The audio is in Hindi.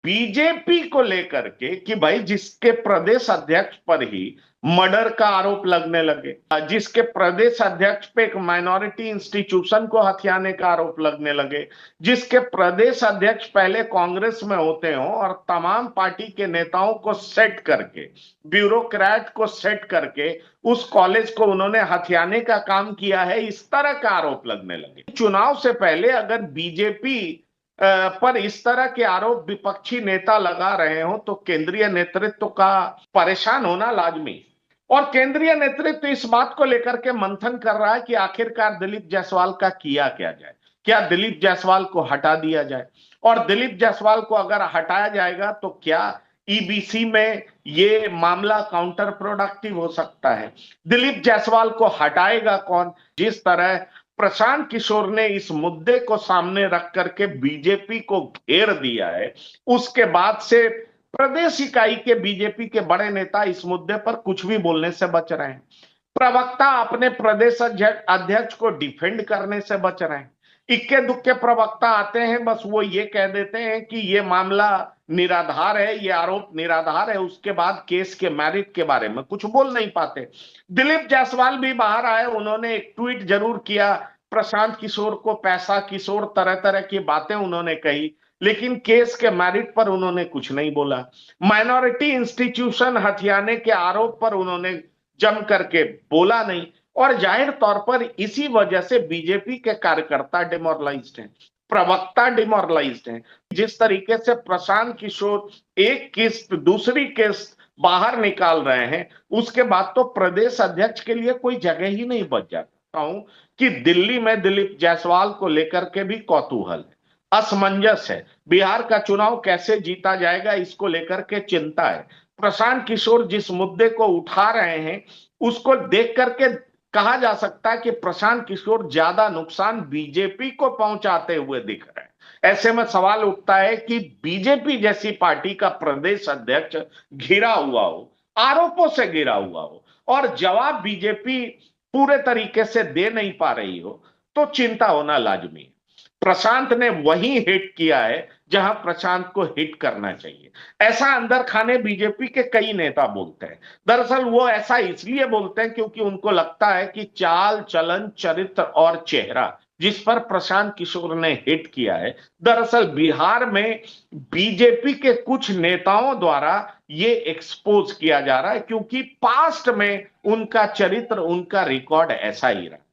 बीजेपी को लेकर के कि भाई जिसके प्रदेश अध्यक्ष पर ही मर्डर का आरोप लगने लगे, जिसके प्रदेश अध्यक्ष पे एक माइनॉरिटी इंस्टीट्यूशन को हथियाने का आरोप लगने लगे, जिसके प्रदेश अध्यक्ष पहले कांग्रेस में होते हो और तमाम पार्टी के नेताओं को सेट करके, ब्यूरोक्रेट को सेट करके उस कॉलेज को उन्होंने हथियाने का काम किया है, इस तरह का आरोप लगने लगे। चुनाव से पहले अगर बीजेपी पर इस तरह के आरोप विपक्षी नेता लगा रहे हो तो केंद्रीय नेतृत्व का परेशान होना लाजमी। और केंद्रीय नेतृत्व इस बात को लेकर के मंथन कर रहा है कि आखिरकार दिलीप जायसवाल का किया क्या जाए, क्या दिलीप जायसवाल को हटा दिया जाए, और दिलीप जायसवाल को अगर हटाया जाएगा तो क्या ईबीसी में ये मामला काउंटर प्रोडक्टिव हो सकता है। दिलीप जायसवाल को हटाएगा कौन? जिस तरह प्रशांत किशोर ने इस मुद्दे को सामने रख करके बीजेपी को घेर दिया है, उसके बाद से प्रदेश इकाई के बीजेपी के बड़े नेता इस मुद्दे पर कुछ भी बोलने से बच रहे हैं। प्रवक्ता अपने प्रदेश अध्यक्ष को डिफेंड करने से बच रहे हैं। इक्के दुक्के प्रवक्ता आते हैं, बस वो ये कह देते हैं कि ये मामला निराधार है, ये आरोप निराधार है, उसके बाद केस के मेरिट के बारे में कुछ बोल नहीं पाते। दिलीप जायसवाल भी बाहर आए, उन्होंने एक ट्वीट जरूर किया, प्रशांत किशोर को पैसा किशोर, तरह तरह की बातें उन्होंने कही, लेकिन केस के मेरिट पर उन्होंने कुछ नहीं बोला। माइनॉरिटी इंस्टीट्यूशन हथियाने के आरोप पर उन्होंने जम करके बोला नहीं, और जाहिर तौर पर इसी वजह से बीजेपी के कार्यकर्ता डिमोरलाइज्ड हैं, प्रवक्ता डिमोरलाइज्ड हैं। जिस तरीके से प्रशांत किशोर एक किस्त दूसरी किस्त बाहर निकाल रहे हैं, उसके बाद तो प्रदेश अध्यक्ष के लिए कोई जगह ही नहीं बच जाता हूं कि दिल्ली में दिलीप जायसवाल को लेकर के भी कौतूहल है, असमंजस है, बिहार का चुनाव कैसे जीता जाएगा इसको लेकर के चिंता है। प्रशांत किशोर जिस मुद्दे को उठा रहे हैं उसको देख करके कहा जा सकता है कि प्रशांत किशोर ज्यादा नुकसान बीजेपी को पहुंचाते हुए दिख रहे हैं। ऐसे में सवाल उठता है कि बीजेपी जैसी पार्टी का प्रदेश अध्यक्ष घिरा हुआ हो, आरोपों से घिरा हुआ हो, और जवाब बीजेपी पूरे तरीके से दे नहीं पा रही हो, तो चिंता होना लाजमी है। प्रशांत ने वही हिट किया है जहां प्रशांत को हिट करना चाहिए। ऐसा अंदर खाने बीजेपी के कई नेता बोलते हैं। दरअसल वो ऐसा इसलिए बोलते हैं क्योंकि उनको लगता है कि चाल चलन चरित्र और चेहरा जिस पर प्रशांत किशोर ने हिट किया है, दरअसल बिहार में बीजेपी के कुछ नेताओं द्वारा ये एक्सपोज किया जा रहा है, क्योंकि पास्ट में उनका चरित्र, उनका रिकॉर्ड ऐसा ही रहा।